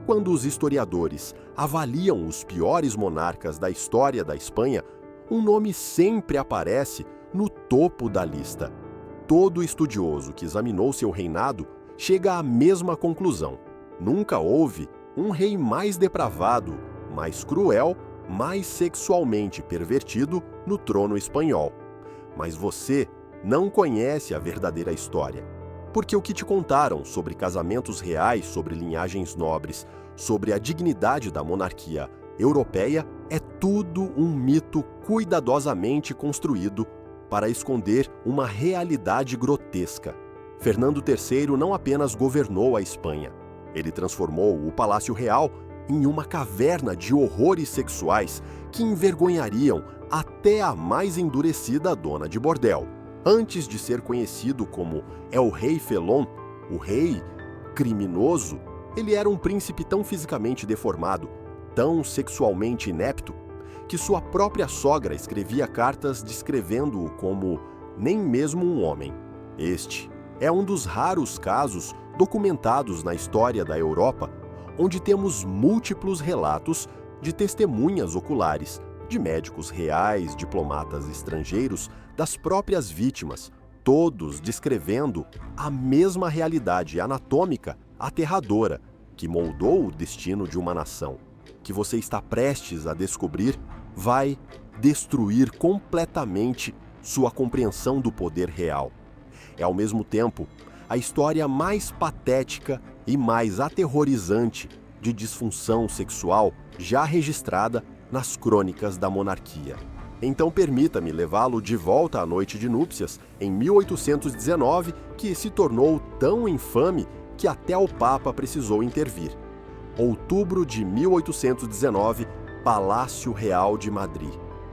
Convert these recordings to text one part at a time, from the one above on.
Quando os historiadores avaliam os piores monarcas da história da Espanha, um nome sempre aparece no topo da lista. Todo estudioso que examinou seu reinado chega à mesma conclusão: nunca houve um rei mais depravado, mais cruel, mais sexualmente pervertido no trono espanhol. Mas você não conhece a verdadeira história, porque o que te contaram sobre casamentos reais, sobre linhagens nobres, sobre a dignidade da monarquia europeia é tudo um mito cuidadosamente construído para esconder uma realidade grotesca. Fernando III não apenas governou a Espanha, ele transformou o Palácio Real em uma caverna de horrores sexuais que envergonhariam até a mais endurecida dona de bordel. Antes de ser conhecido como El Rei Felon, o rei criminoso, ele era um príncipe tão fisicamente deformado, tão sexualmente inepto, que sua própria sogra escrevia cartas descrevendo-o como nem mesmo um homem. Este é um dos raros casos documentados na história da Europa onde temos múltiplos relatos de testemunhas oculares, de médicos reais, diplomatas estrangeiros, das próprias vítimas, todos descrevendo a mesma realidade anatômica aterradora que moldou o destino de uma nação, que você está prestes a descobrir vai destruir completamente sua compreensão do poder real. É, ao mesmo tempo, a história mais patética e mais aterrorizante de disfunção sexual já registrada nas crônicas da monarquia. Então permita-me levá-lo de volta à noite de núpcias em 1819, que se tornou tão infame que até o Papa precisou intervir. Outubro de 1819, Palácio Real de Madrid.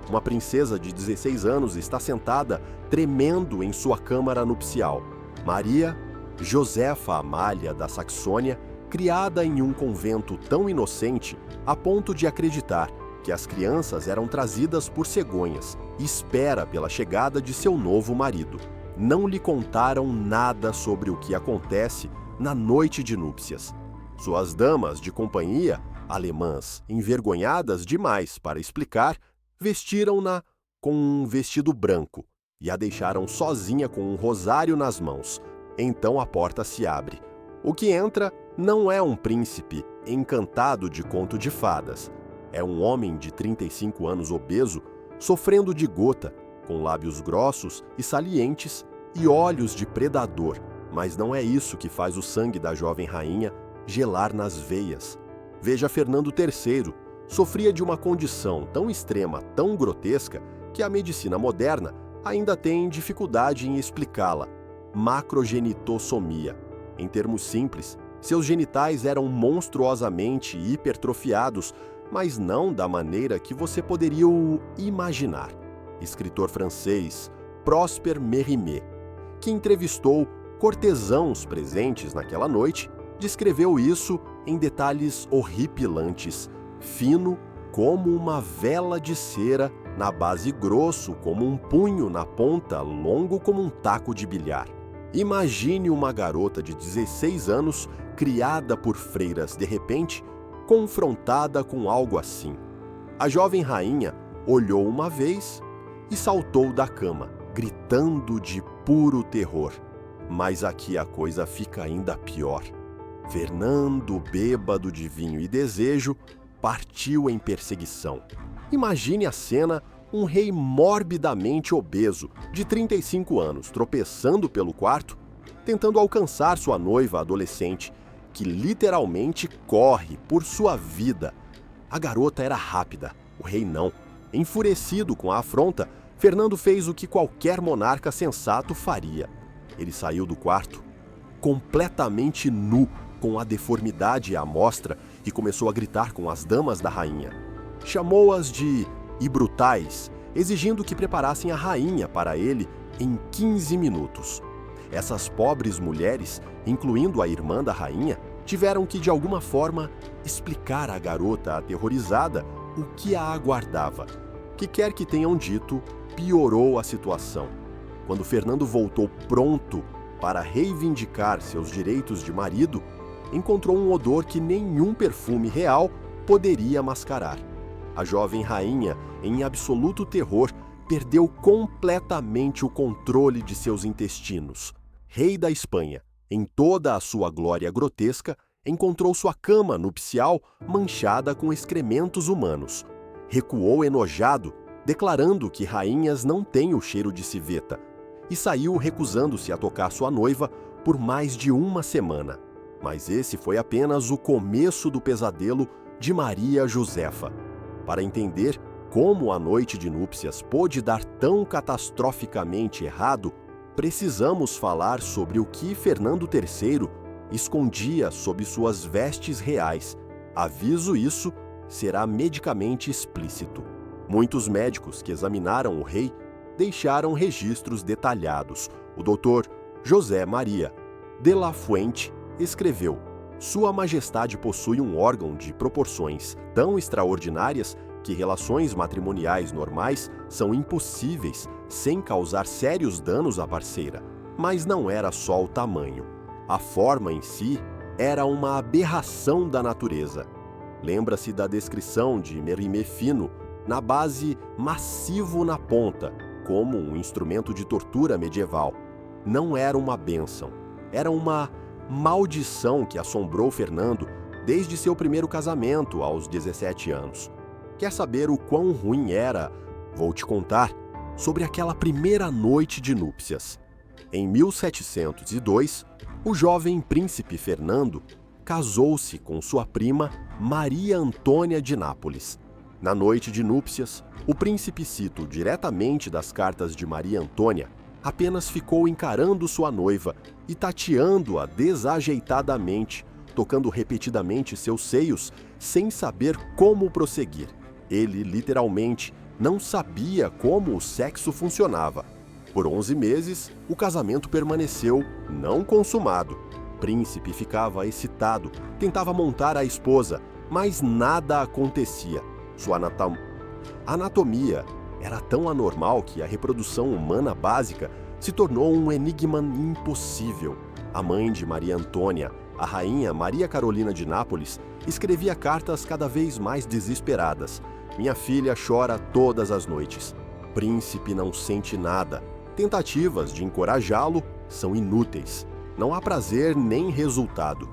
Uma princesa de 16 anos está sentada, tremendo em sua câmara nupcial. Maria Josefa Amália da Saxônia, criada em um convento tão inocente a ponto de acreditar que as crianças eram trazidas por cegonhas, espera pela chegada de seu novo marido. Não lhe contaram nada sobre o que acontece na noite de núpcias. Suas damas de companhia, alemãs, envergonhadas demais para explicar, vestiram-na com um vestido branco e a deixaram sozinha com um rosário nas mãos. Então a porta se abre. O que entra não é um príncipe encantado de conto de fadas. É um homem de 35 anos obeso, sofrendo de gota, com lábios grossos e salientes e olhos de predador. Mas não é isso que faz o sangue da jovem rainha gelar nas veias. Veja Fernando III, sofria de uma condição tão extrema, tão grotesca, que a medicina moderna ainda tem dificuldade em explicá-la: macrogenitossomia. Em termos simples, seus genitais eram monstruosamente hipertrofiados, mas não da maneira que você poderia o imaginar. Escritor francês Prosper Mérimée, que entrevistou cortesãos presentes naquela noite, descreveu isso em detalhes horripilantes: fino como uma vela de cera na base, grosso como um punho na ponta, longo como um taco de bilhar. Imagine uma garota de 16 anos, criada por freiras de repente, confrontada com algo assim. A jovem rainha olhou uma vez e saltou da cama, gritando de puro terror. Mas aqui a coisa fica ainda pior. Fernando, bêbado de vinho e desejo, partiu em perseguição. Imagine a cena: um rei morbidamente obeso, de 35 anos, tropeçando pelo quarto, tentando alcançar sua noiva adolescente, que literalmente corre por sua vida. A garota era rápida, o rei não. Enfurecido com a afronta, Fernando fez o que qualquer monarca sensato faria. Ele saiu do quarto, completamente nu, com a deformidade à mostra, e começou a gritar com as damas da rainha. Chamou-as de e brutais, exigindo que preparassem a rainha para ele em 15 minutos. Essas pobres mulheres, incluindo a irmã da rainha, tiveram que de alguma forma explicar à garota aterrorizada o que a aguardava. Que quer que tenham dito, piorou a situação. Quando Fernando voltou pronto para reivindicar seus direitos de marido, encontrou um odor que nenhum perfume real poderia mascarar. A jovem rainha, em absoluto terror, perdeu completamente o controle de seus intestinos. Rei da Espanha, em toda a sua glória grotesca, encontrou sua cama nupcial manchada com excrementos humanos. Recuou enojado, declarando que rainhas não têm o cheiro de civeta, e saiu recusando-se a tocar sua noiva por mais de uma semana. Mas esse foi apenas o começo do pesadelo de Maria Josefa. Para entender como a noite de núpcias pôde dar tão catastroficamente errado, precisamos falar sobre o que Fernando III escondia sob suas vestes reais. Aviso, isso será medicamente explícito. Muitos médicos que examinaram o rei deixaram registros detalhados. O Dr. José Maria de la Fuente escreveu: Sua Majestade possui um órgão de proporções tão extraordinárias que relações matrimoniais normais são impossíveis sem causar sérios danos à parceira. Mas não era só o tamanho. A forma em si era uma aberração da natureza. Lembra-se da descrição de Mérimée fino, na base massivo na ponta, como um instrumento de tortura medieval. Não era uma bênção, era uma maldição que assombrou Fernando desde seu primeiro casamento aos 17 anos. Quer saber o quão ruim era? Vou te contar sobre aquela primeira noite de núpcias. Em 1702, o jovem príncipe Fernando casou-se com sua prima Maria Antônia de Nápoles. Na noite de núpcias, o príncipe, cito diretamente das cartas de Maria Antônia, apenas ficou encarando sua noiva e tateando-a desajeitadamente, tocando repetidamente seus seios, sem saber como prosseguir. Ele, literalmente, não sabia como o sexo funcionava. Por 11 meses, o casamento permaneceu não consumado. O príncipe ficava excitado, tentava montar a esposa, mas nada acontecia. Sua anatomia era tão anormal que a reprodução humana básica se tornou um enigma impossível. A mãe de Maria Antônia, a rainha Maria Carolina de Nápoles, escrevia cartas cada vez mais desesperadas. Minha filha chora todas as noites. Príncipe não sente nada. Tentativas de encorajá-lo são inúteis. Não há prazer nem resultado.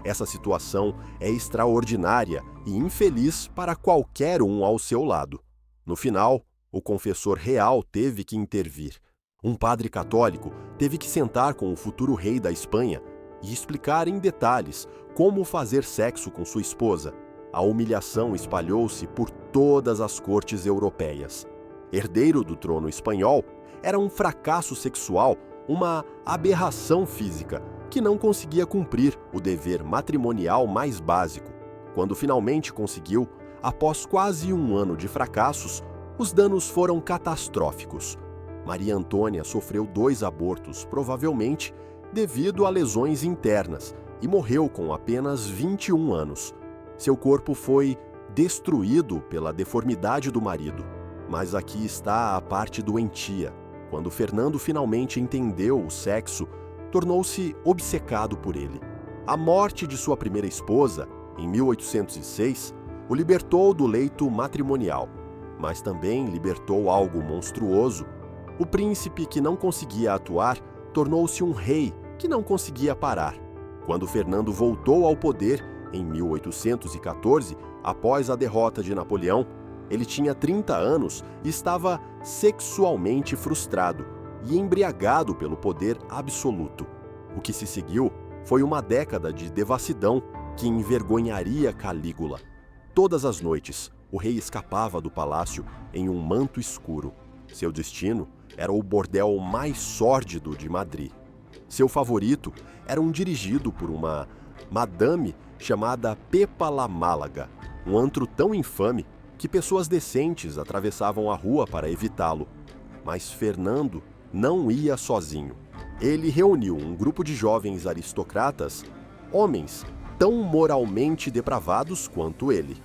Essa situação é extraordinária e infeliz para qualquer um ao seu lado. No final, o confessor real teve que intervir. Um padre católico teve que sentar com o futuro rei da Espanha e explicar em detalhes como fazer sexo com sua esposa. A humilhação espalhou-se por todas as cortes europeias. Herdeiro do trono espanhol, era um fracasso sexual, uma aberração física, que não conseguia cumprir o dever matrimonial mais básico. Quando finalmente conseguiu, após quase um ano de fracassos, os danos foram catastróficos. Maria Antônia sofreu 2 abortos, provavelmente devido a lesões internas, e morreu com apenas 21 anos. Seu corpo foi destruído pela deformidade do marido. Mas aqui está a parte doentia. Quando Fernando finalmente entendeu o sexo, tornou-se obcecado por ele. A morte de sua primeira esposa, em 1806, o libertou do leito matrimonial, mas também libertou algo monstruoso. O príncipe que não conseguia atuar tornou-se um rei que não conseguia parar. Quando Fernando voltou ao poder, em 1814, após a derrota de Napoleão, ele tinha 30 anos e estava sexualmente frustrado e embriagado pelo poder absoluto. O que se seguiu foi uma década de devassidão que envergonharia Calígula. Todas as noites, o rei escapava do palácio em um manto escuro. Seu destino era o bordel mais sórdido de Madrid. Seu favorito era um dirigido por uma madame chamada Pepa la Málaga, um antro tão infame que pessoas decentes atravessavam a rua para evitá-lo. Mas Fernando não ia sozinho. Ele reuniu um grupo de jovens aristocratas, homens tão moralmente depravados quanto ele.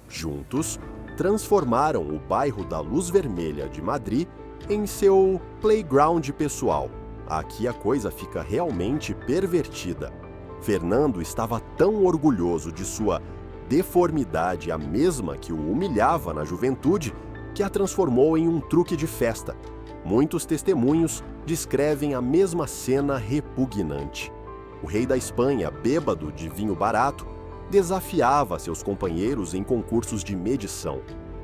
Juntos, transformaram o bairro da Luz Vermelha de Madrid em seu playground pessoal. Aqui a coisa fica realmente pervertida. Fernando estava tão orgulhoso de sua deformidade, a mesma que o humilhava na juventude, que a transformou em um truque de festa. Muitos testemunhos descrevem a mesma cena repugnante. O rei da Espanha, bêbado de vinho barato, desafiava seus companheiros em concursos de medição.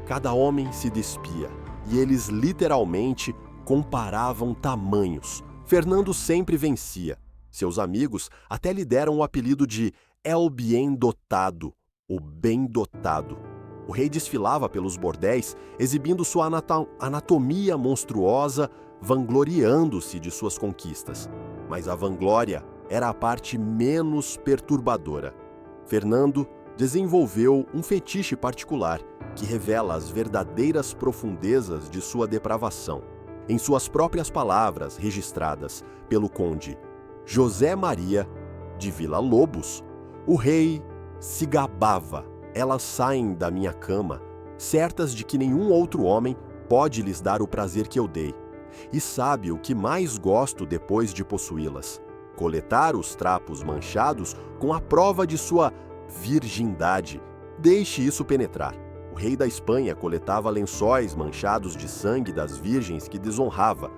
Cada homem se despia e eles literalmente comparavam tamanhos. Fernando sempre vencia. Seus amigos até lhe deram o apelido de El Bien Dotado, o bem dotado. O rei desfilava pelos bordéis, exibindo sua anatomia monstruosa, vangloriando-se de suas conquistas. Mas a vanglória era a parte menos perturbadora. Fernando desenvolveu um fetiche particular que revela as verdadeiras profundezas de sua depravação. Em suas próprias palavras, registradas pelo conde José Maria de Villa-Lobos, o rei se gabava: elas saem da minha cama, certas de que nenhum outro homem pode lhes dar o prazer que eu dei. E sabe o que mais gosto depois de possuí-las? Coletar os trapos manchados com a prova de sua virgindade. Deixe isso penetrar. O rei da Espanha coletava lençóis manchados de sangue das virgens que desonrava.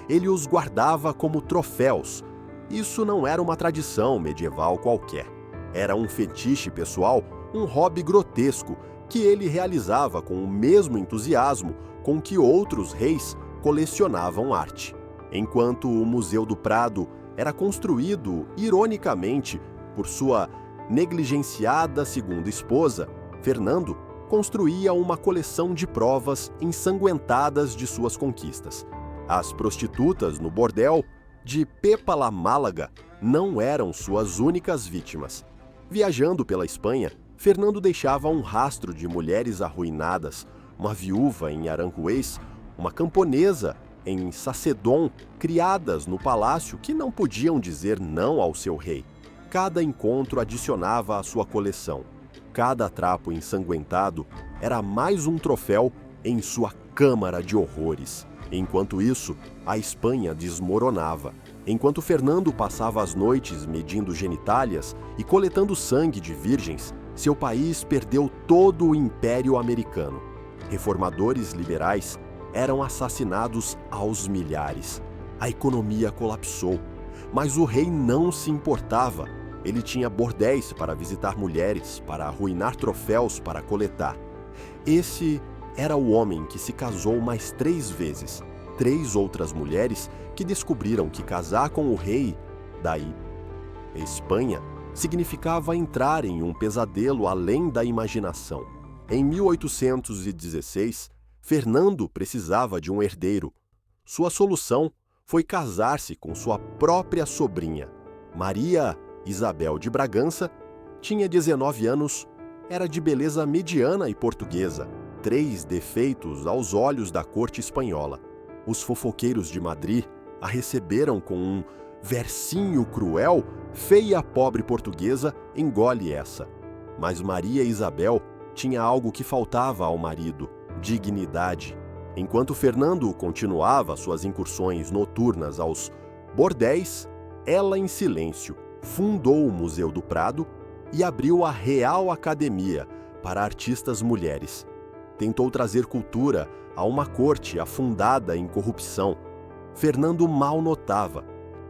Ele os guardava como troféus. Isso não era uma tradição medieval qualquer. Era um fetiche pessoal, um hobby grotesco que ele realizava com o mesmo entusiasmo com que outros reis colecionavam arte. Enquanto o Museu do Prado era construído, ironicamente, por sua negligenciada segunda esposa, Fernando construía uma coleção de provas ensanguentadas de suas conquistas. As prostitutas no bordel de Pepa la Málaga não eram suas únicas vítimas. Viajando pela Espanha, Fernando deixava um rastro de mulheres arruinadas, uma viúva em Aranjuez, uma camponesa em Sacedón, criadas no palácio que não podiam dizer não ao seu rei. Cada encontro adicionava à sua coleção. Cada trapo ensanguentado era mais um troféu em sua câmara de horrores. Enquanto isso, a Espanha desmoronava. Enquanto Fernando passava as noites medindo genitálias e coletando sangue de virgens, seu país perdeu todo o Império Americano. Reformadores liberais eram assassinados aos milhares. A economia colapsou, mas o rei não se importava. Ele tinha bordéis para visitar mulheres, para arruinar troféus para coletar. Esse era o homem que se casou mais 3 vezes. 3 outras mulheres que descobriram que casar com o rei da Espanha significava entrar em um pesadelo além da imaginação. Em 1816, Fernando precisava de um herdeiro. Sua solução foi casar-se com sua própria sobrinha. Maria Isabel de Bragança tinha 19 anos, era de beleza mediana e portuguesa, 3 defeitos aos olhos da corte espanhola. Os fofoqueiros de Madrid a receberam com um versinho cruel: feia pobre portuguesa, engole essa. Mas Maria Isabel tinha algo que faltava ao marido: dignidade. Enquanto Fernando continuava suas incursões noturnas aos bordéis, ela, em silêncio, fundou o Museu do Prado e abriu a Real Academia para artistas mulheres. Tentou trazer cultura a uma corte afundada em corrupção. Fernando mal notava.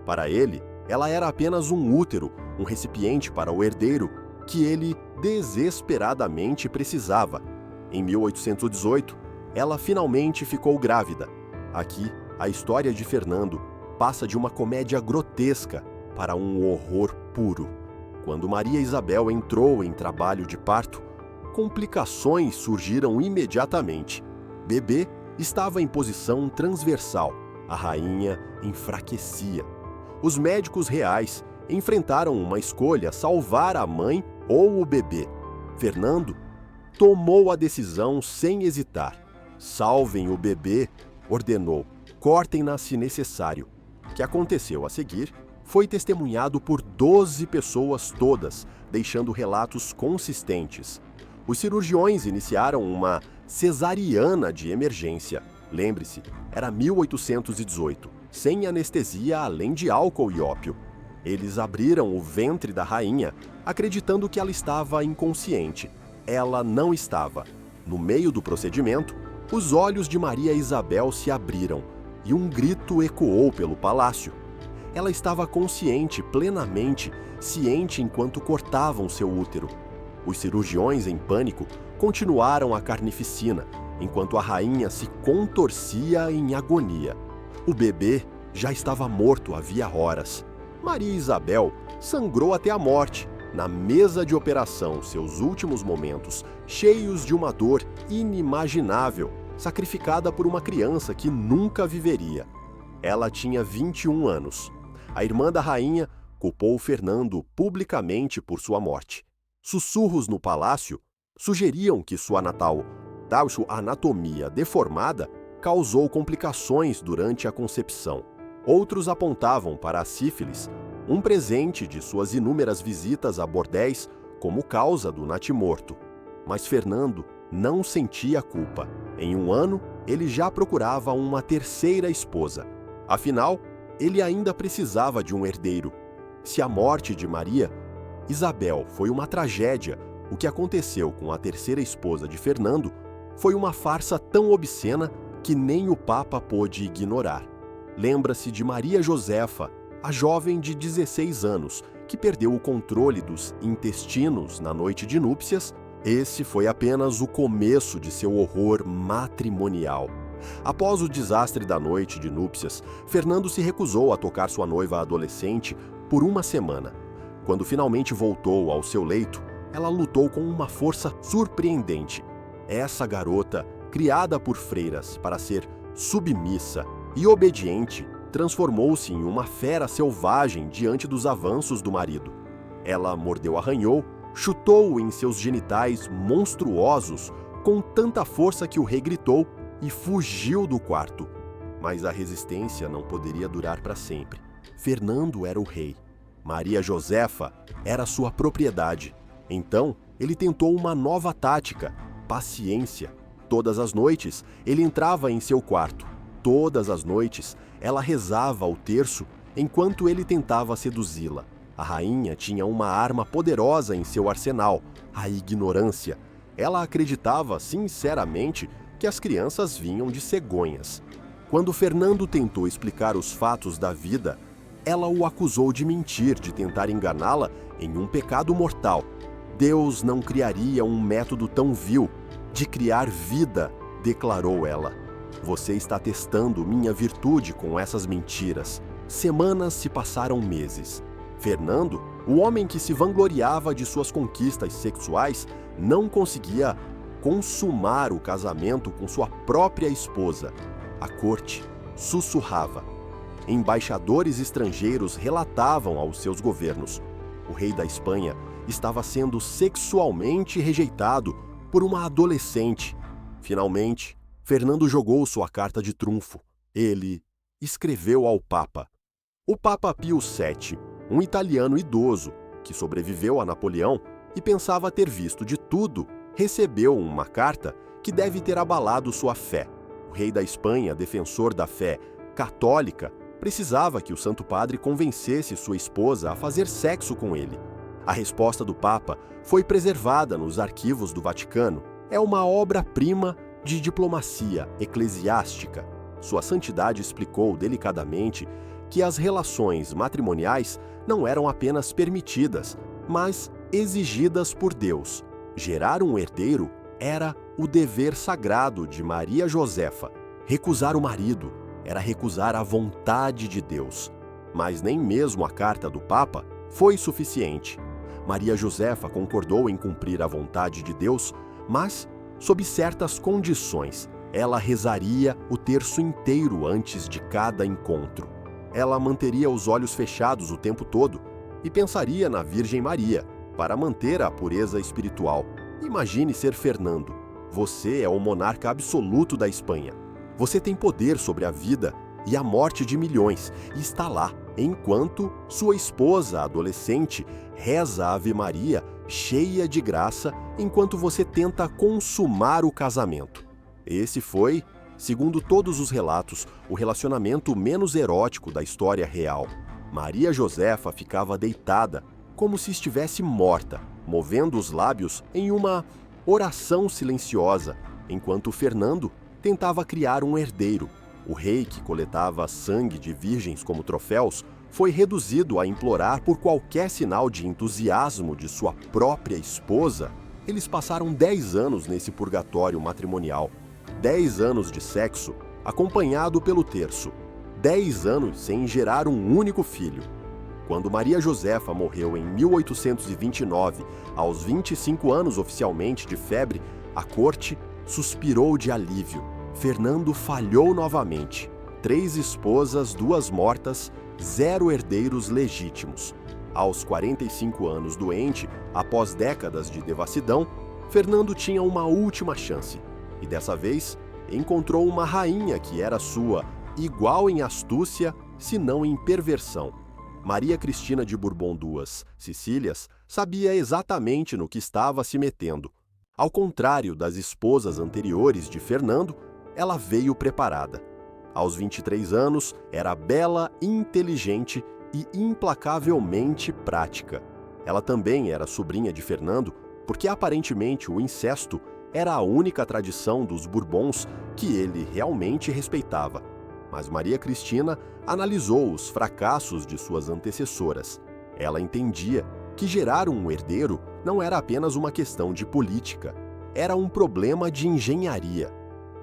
Para ele, ela era apenas um útero, um recipiente para o herdeiro que ele desesperadamente precisava. Em 1818, ela finalmente ficou grávida. Aqui, a história de Fernando passa de uma comédia grotesca para um horror puro. Quando Maria Isabel entrou em trabalho de parto, complicações surgiram imediatamente. Bebê estava em posição transversal. A rainha enfraquecia. Os médicos reais enfrentaram uma escolha: salvar a mãe ou o bebê. Fernando tomou a decisão sem hesitar. Salvem o bebê, ordenou. Cortem-na se necessário. O que aconteceu a seguir foi testemunhado por 12 pessoas todas, deixando relatos consistentes. Os cirurgiões iniciaram uma cesariana de emergência. Lembre-se, era 1818, sem anestesia além de álcool e ópio. Eles abriram o ventre da rainha, acreditando que ela estava inconsciente. Ela não estava. No meio do procedimento, os olhos de Maria Isabel se abriram e um grito ecoou pelo palácio. Ela estava consciente, plenamente, ciente enquanto cortavam seu útero. Os cirurgiões, em pânico, continuaram a carnificina, enquanto a rainha se contorcia em agonia. O bebê já estava morto havia horas. Maria Isabel sangrou até a morte, na mesa de operação, seus últimos momentos, cheios de uma dor inimaginável, sacrificada por uma criança que nunca viveria. Ela tinha 21 anos. A irmã da rainha culpou Fernando publicamente por sua morte. Sussurros no palácio sugeriam que sua anatomia deformada causou complicações durante a concepção. Outros apontavam para a sífilis, um presente de suas inúmeras visitas a bordéis, como causa do natimorto. Mas Fernando não sentia culpa. Em um ano, ele já procurava uma terceira esposa. Afinal, ele ainda precisava de um herdeiro. Se a morte de Maria Isabel foi uma tragédia, o que aconteceu com a terceira esposa de Fernando foi uma farsa tão obscena que nem o Papa pôde ignorar. Lembra-se de Maria Josefa, a jovem de 16 anos, que perdeu o controle dos intestinos na noite de núpcias. Esse foi apenas o começo de seu horror matrimonial. Após o desastre da noite de núpcias, Fernando se recusou a tocar sua noiva adolescente por uma semana. Quando finalmente voltou ao seu leito, ela lutou com uma força surpreendente. Essa garota, criada por freiras para ser submissa e obediente, transformou-se em uma fera selvagem diante dos avanços do marido. Ela mordeu-arranhou, chutou-o em seus genitais monstruosos com tanta força que o rei gritou e fugiu do quarto. Mas a resistência não poderia durar para sempre. Fernando era o rei. Maria Josefa era sua propriedade. Então, ele tentou uma nova tática: paciência. Todas as noites, ele entrava em seu quarto. Todas as noites, ela rezava o terço enquanto ele tentava seduzi-la. A rainha tinha uma arma poderosa em seu arsenal: a ignorância. Ela acreditava sinceramente que as crianças vinham de cegonhas. Quando Fernando tentou explicar os fatos da vida, ela o acusou de mentir, de tentar enganá-la em um pecado mortal. Deus não criaria um método tão vil de criar vida, declarou ela. Você está testando minha virtude com essas mentiras. Semanas se passaram meses. Fernando, o homem que se vangloriava de suas conquistas sexuais, não conseguia consumar o casamento com sua própria esposa. A corte sussurrava. Embaixadores estrangeiros relatavam aos seus governos. O rei da Espanha estava sendo sexualmente rejeitado por uma adolescente. Finalmente, Fernando jogou sua carta de trunfo. Ele escreveu ao Papa. O Papa Pio VII, um italiano idoso que sobreviveu a Napoleão e pensava ter visto de tudo, recebeu uma carta que deve ter abalado sua fé. O rei da Espanha, defensor da fé católica, precisava que o Santo Padre convencesse sua esposa a fazer sexo com ele. A resposta do Papa foi preservada nos arquivos do Vaticano. É uma obra-prima de diplomacia eclesiástica. Sua Santidade explicou delicadamente que as relações matrimoniais não eram apenas permitidas, mas exigidas por Deus. Gerar um herdeiro era o dever sagrado de Maria Josefa. Recusar o marido era recusar a vontade de Deus. Mas nem mesmo a carta do Papa foi suficiente. Maria Josefa concordou em cumprir a vontade de Deus, mas sob certas condições. Ela rezaria o terço inteiro antes de cada encontro. Ela manteria os olhos fechados o tempo todo e pensaria na Virgem Maria para manter a pureza espiritual. Imagine ser Fernando. Você é o monarca absoluto da Espanha. Você tem poder sobre a vida e a morte de milhões e está lá, enquanto sua esposa adolescente reza a Ave Maria cheia de graça enquanto você tenta consumar o casamento. Esse foi, segundo todos os relatos, o relacionamento menos erótico da história real. Maria Josefa ficava deitada, como se estivesse morta, movendo os lábios em uma oração silenciosa, enquanto Fernando tentava criar um herdeiro. O rei, que coletava sangue de virgens como troféus, foi reduzido a implorar por qualquer sinal de entusiasmo de sua própria esposa. Eles passaram 10 anos nesse purgatório matrimonial. 10 anos de sexo, acompanhado pelo terço. 10 anos sem gerar um único filho. Quando Maria Josefa morreu em 1829, aos 25 anos oficialmente de febre, a corte suspirou de alívio. Fernando falhou novamente. 3 esposas, 2 mortas, 0 herdeiros legítimos. Aos 45 anos doente, após décadas de devassidão, Fernando tinha uma última chance. E dessa vez, encontrou uma rainha que era sua, igual em astúcia, se não em perversão. Maria Cristina de Bourbon II, Sicílias, sabia exatamente no que estava se metendo. Ao contrário das esposas anteriores de Fernando, ela veio preparada. Aos 23 anos, era bela, inteligente e implacavelmente prática. Ela também era sobrinha de Fernando, porque aparentemente o incesto era a única tradição dos Bourbons que ele realmente respeitava. Mas Maria Cristina analisou os fracassos de suas antecessoras. Ela entendia que gerar um herdeiro não era apenas uma questão de política, era um problema de engenharia.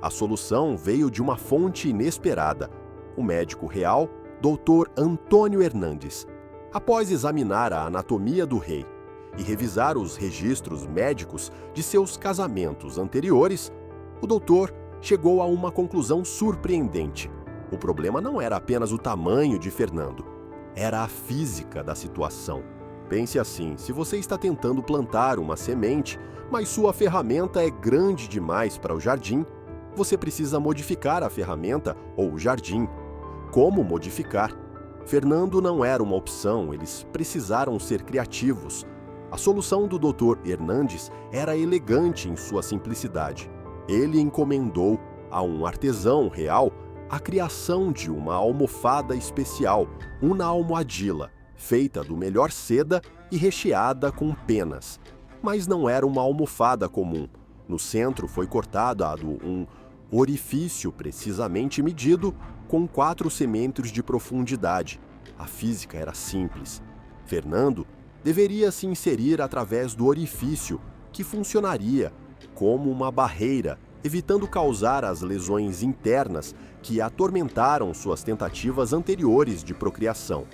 A solução veio de uma fonte inesperada: o médico real, Dr. Antônio Hernandes. Após examinar a anatomia do rei e revisar os registros médicos de seus casamentos anteriores, o doutor chegou a uma conclusão surpreendente. O problema não era apenas o tamanho de Fernando, era a física da situação. Pense assim: se você está tentando plantar uma semente, mas sua ferramenta é grande demais para o jardim, você precisa modificar a ferramenta ou o jardim. Como modificar? Fernando não era uma opção, eles precisaram ser criativos. A solução do Dr. Hernandes era elegante em sua simplicidade. Ele encomendou a um artesão real a criação de uma almofada especial, uma almohadilla, feita do melhor seda e recheada com penas. Mas não era uma almofada comum. No centro foi cortado um orifício precisamente medido com 4 centímetros de profundidade. A física era simples. Fernando deveria se inserir através do orifício, que funcionaria como uma barreira, evitando causar as lesões internas que atormentaram suas tentativas anteriores de procriação.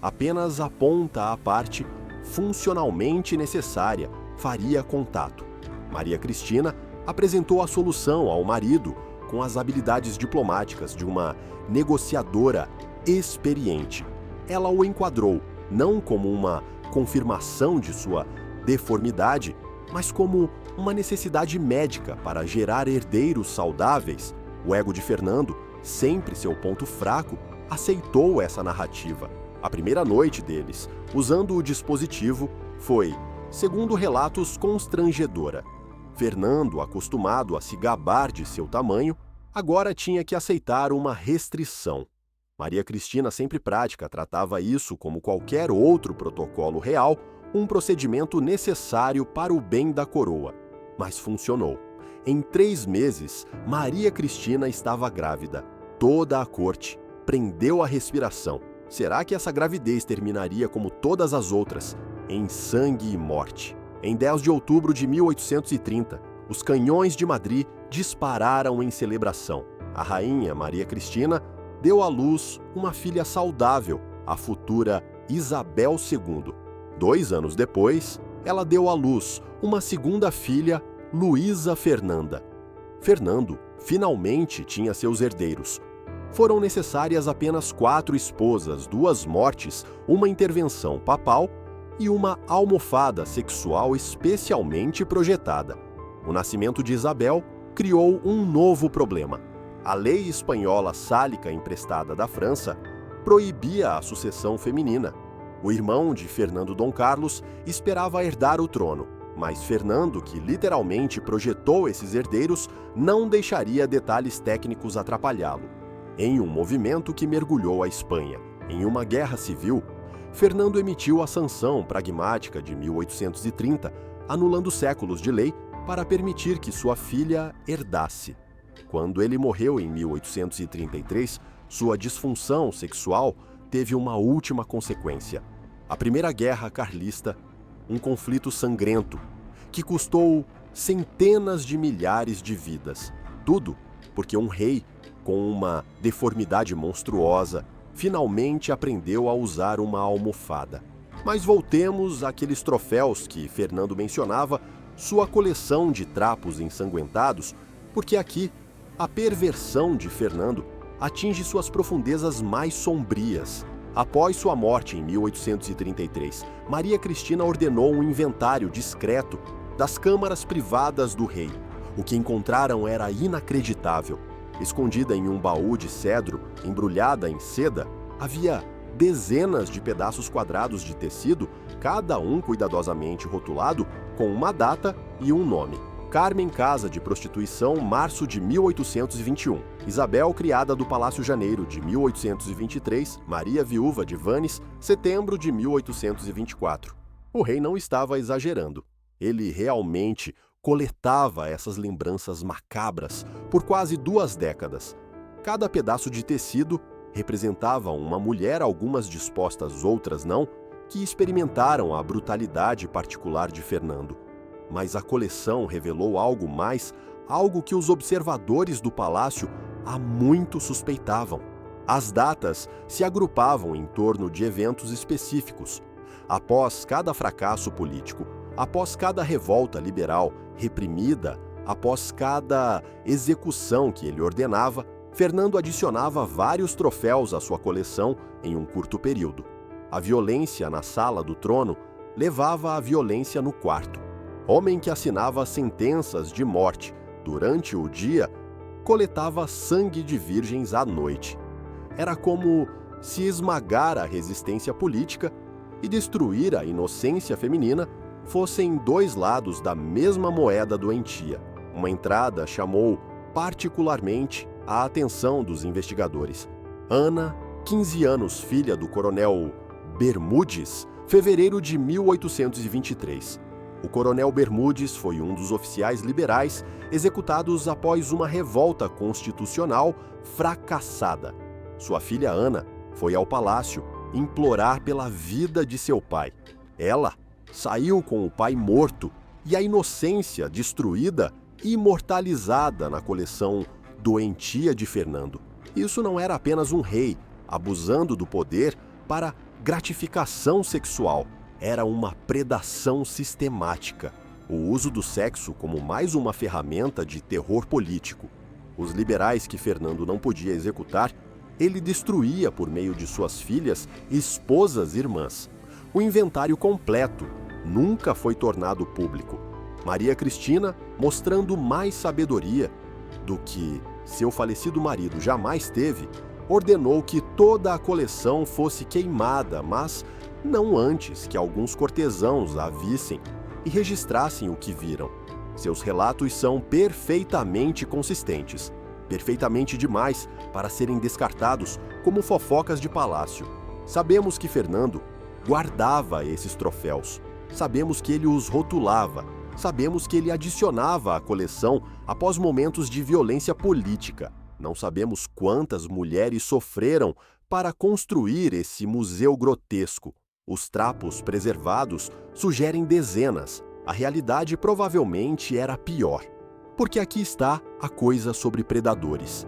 Apenas a ponta à parte, funcionalmente necessária, faria contato. Maria Cristina apresentou a solução ao marido com as habilidades diplomáticas de uma negociadora experiente. Ela o enquadrou não como uma confirmação de sua deformidade, mas como uma necessidade médica para gerar herdeiros saudáveis. O ego de Fernando, sempre seu ponto fraco, aceitou essa narrativa. A primeira noite deles, usando o dispositivo, foi, segundo relatos, constrangedora. Fernando, acostumado a se gabar de seu tamanho, agora tinha que aceitar uma restrição. Maria Cristina, sempre prática, tratava isso como qualquer outro protocolo real, um procedimento necessário para o bem da coroa. Mas funcionou. Em 3 meses, Maria Cristina estava grávida. Toda a corte prendeu a respiração. Será que essa gravidez terminaria como todas as outras, em sangue e morte? Em 10 de outubro de 1830, os canhões de Madrid dispararam em celebração. A rainha Maria Cristina deu à luz uma filha saudável, a futura Isabel II. 2 anos depois, ela deu à luz uma segunda filha, Luísa Fernanda. Fernando finalmente tinha seus herdeiros. Foram necessárias apenas 4 esposas, 2 mortes, uma intervenção papal e uma almofada sexual especialmente projetada. O nascimento de Isabel criou um novo problema. A lei espanhola sálica emprestada da França proibia a sucessão feminina. O irmão de Fernando Dom Carlos esperava herdar o trono, mas Fernando, que literalmente projetou esses herdeiros, não deixaria detalhes técnicos atrapalhá-lo. Em um movimento que mergulhou a Espanha Em uma guerra civil, Fernando emitiu a Sanção Pragmática de 1830, anulando séculos de lei para permitir que sua filha herdasse. Quando ele morreu em 1833, sua disfunção sexual teve uma última consequência: a Primeira Guerra Carlista, um conflito sangrento que custou centenas de milhares de vidas. Tudo porque um rei com uma deformidade monstruosa finalmente aprendeu a usar uma almofada. Mas voltemos àqueles troféus que Fernando mencionava, sua coleção de trapos ensanguentados, porque aqui a perversão de Fernando atinge suas profundezas mais sombrias. Após sua morte em 1833, Maria Cristina ordenou um inventário discreto das câmaras privadas do rei. O que encontraram era inacreditável. Escondida em um baú de cedro, embrulhada em seda, havia dezenas de pedaços quadrados de tecido, cada um cuidadosamente rotulado com uma data e um nome. Carmen Casa de Prostituição, março de 1821. Isabel, criada do Palácio Janeiro, de 1823. Maria, viúva de Vannes, setembro de 1824. O rei não estava exagerando. Ele realmente coletava essas lembranças macabras por quase 2 décadas. Cada pedaço de tecido representava uma mulher, algumas dispostas, outras não, que experimentaram a brutalidade particular de Fernando. Mas a coleção revelou algo mais, algo que os observadores do palácio há muito suspeitavam. As datas se agrupavam em torno de eventos específicos. Após cada fracasso político, após cada revolta liberal reprimida, após cada execução que ele ordenava, Fernando adicionava vários troféus à sua coleção em um curto período. A violência na sala do trono levava à violência no quarto. Homem que assinava sentenças de morte durante o dia, coletava sangue de virgens à noite. Era como se esmagar a resistência política e destruir a inocência feminina fossem 2 lados da mesma moeda doentia. Uma entrada chamou particularmente a atenção dos investigadores. Ana, 15 anos, filha do coronel Bermudes, fevereiro de 1823. O coronel Bermudes foi um dos oficiais liberais executados após uma revolta constitucional fracassada. Sua filha Ana foi ao palácio implorar pela vida de seu pai. Ela saiu com o pai morto e a inocência destruída e imortalizada na coleção doentia de Fernando. Isso não era apenas um rei abusando do poder para gratificação sexual. Era uma predação sistemática. O uso do sexo como mais uma ferramenta de terror político. Os liberais que Fernando não podia executar, ele destruía por meio de suas filhas, esposas e irmãs. O inventário completo nunca foi tornado público. Maria Cristina, mostrando mais sabedoria do que seu falecido marido jamais teve, ordenou que toda a coleção fosse queimada, mas não antes que alguns cortesãos a vissem e registrassem o que viram. Seus relatos são perfeitamente consistentes, perfeitamente demais para serem descartados como fofocas de palácio. Sabemos que Fernando guardava esses troféus, sabemos que ele os rotulava, sabemos que ele adicionava à coleção após momentos de violência política. Não sabemos quantas mulheres sofreram para construir esse museu grotesco. Os trapos preservados sugerem dezenas. A realidade provavelmente era pior. Porque aqui está a coisa sobre predadores.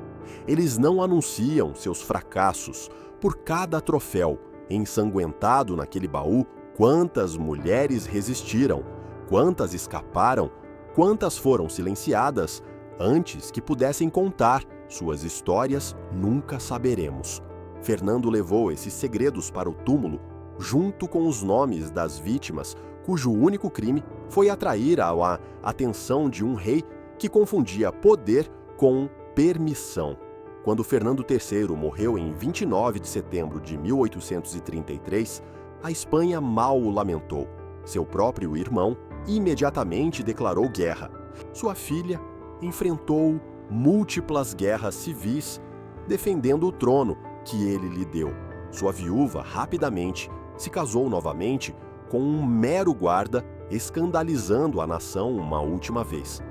Eles não anunciam seus fracassos. Por cada troféu ensanguentado naquele baú, quantas mulheres resistiram, quantas escaparam, quantas foram silenciadas antes que pudessem contar suas histórias, nunca saberemos. Fernando levou esses segredos para o túmulo, junto com os nomes das vítimas, cujo único crime foi atrair a atenção de um rei que confundia poder com permissão. Quando Fernando III morreu em 29 de setembro de 1833, a Espanha mal o lamentou. Seu próprio irmão imediatamente declarou guerra. Sua filha enfrentou múltiplas guerras civis defendendo o trono que ele lhe deu. Sua viúva, rapidamente, se casou novamente com um mero guarda, escandalizando a nação uma última vez.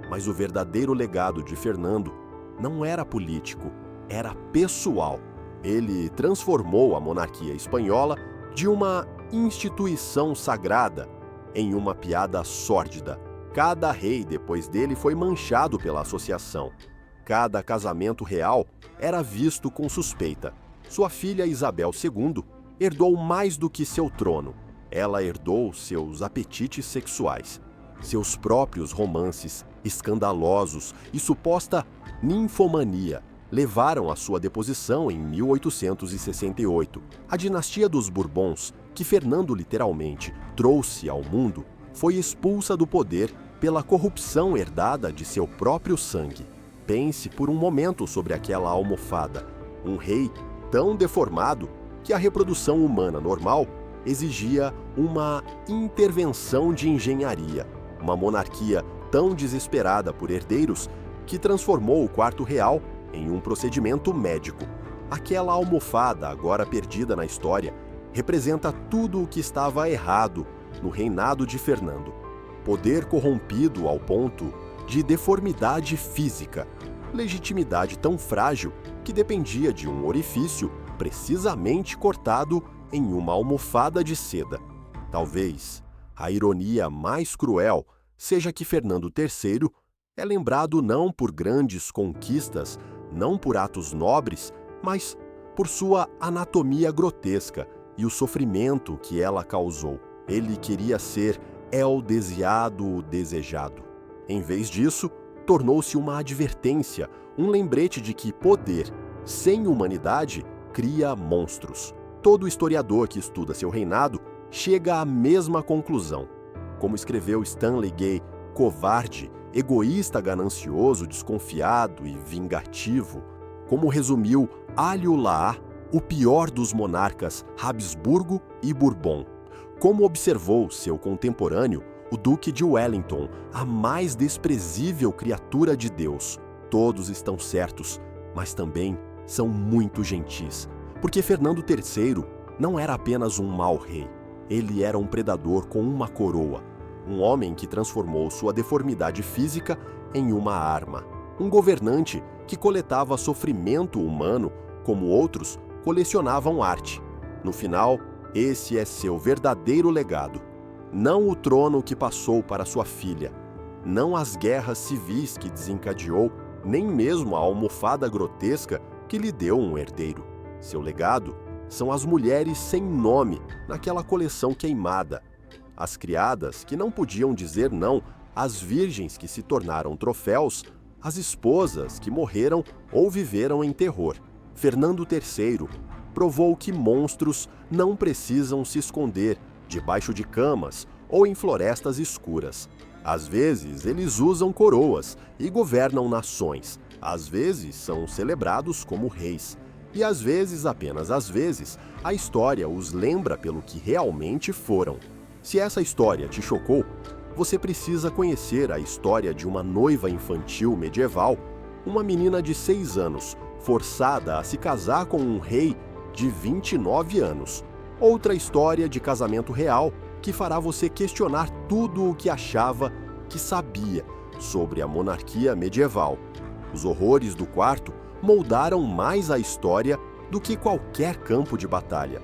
Mas o verdadeiro legado de Fernando não era político, era pessoal. Ele transformou a monarquia espanhola de uma instituição sagrada em uma piada sórdida. Cada rei depois dele foi manchado pela associação. Cada casamento real era visto com suspeita. Sua filha Isabel II herdou mais do que seu trono. Ela herdou seus apetites sexuais, seus próprios romances escandalosos e suposta ninfomania levaram à sua deposição em 1868. A dinastia dos Bourbons, que Fernando literalmente trouxe ao mundo, foi expulsa do poder pela corrupção herdada de seu próprio sangue. Pense por um momento sobre aquela almofada. Um rei tão deformado que a reprodução humana normal exigia uma intervenção de engenharia. Uma monarquia tão desesperada por herdeiros que transformou o quarto real em um procedimento médico. Aquela almofada, agora perdida na história, representa tudo o que estava errado no reinado de Fernando. Poder corrompido ao ponto de deformidade física, legitimidade tão frágil que dependia de um orifício precisamente cortado em uma almofada de seda. Talvez a ironia mais cruel seja que Fernando III é lembrado não por grandes conquistas, não por atos nobres, mas por sua anatomia grotesca e o sofrimento que ela causou. Ele queria ser El Desejado Desejado. Em vez disso, tornou-se uma advertência, um lembrete de que poder sem humanidade cria monstros. Todo historiador que estuda seu reinado chega à mesma conclusão. Como escreveu Stanley Gay, covarde, egoísta, ganancioso, desconfiado e vingativo. Como resumiu Alio Laá, o pior dos monarcas Habsburgo e Bourbon. Como observou seu contemporâneo, o Duque de Wellington, a mais desprezível criatura de Deus. Todos estão certos, mas também são muito gentis. Porque Fernando III não era apenas um mau rei. Ele era um predador com uma coroa. Um homem que transformou sua deformidade física em uma arma. Um governante que coletava sofrimento humano como outros colecionavam arte. No final, esse é seu verdadeiro legado. Não o trono que passou para sua filha, não as guerras civis que desencadeou, nem mesmo a almofada grotesca que lhe deu um herdeiro. Seu legado são as mulheres sem nome naquela coleção queimada, as criadas que não podiam dizer não, as virgens que se tornaram troféus, as esposas que morreram ou viveram em terror. Fernando III provou que monstros não precisam se esconder debaixo de camas ou em florestas escuras. Às vezes, eles usam coroas e governam nações. Às vezes, são celebrados como reis. E às vezes, apenas às vezes, a história os lembra pelo que realmente foram. Se essa história te chocou, você precisa conhecer a história de uma noiva infantil medieval, uma menina de 6 anos, forçada a se casar com um rei de 29 anos. Outra história de casamento real que fará você questionar tudo o que achava que sabia sobre a monarquia medieval. Os horrores do quarto moldaram mais a história do que qualquer campo de batalha.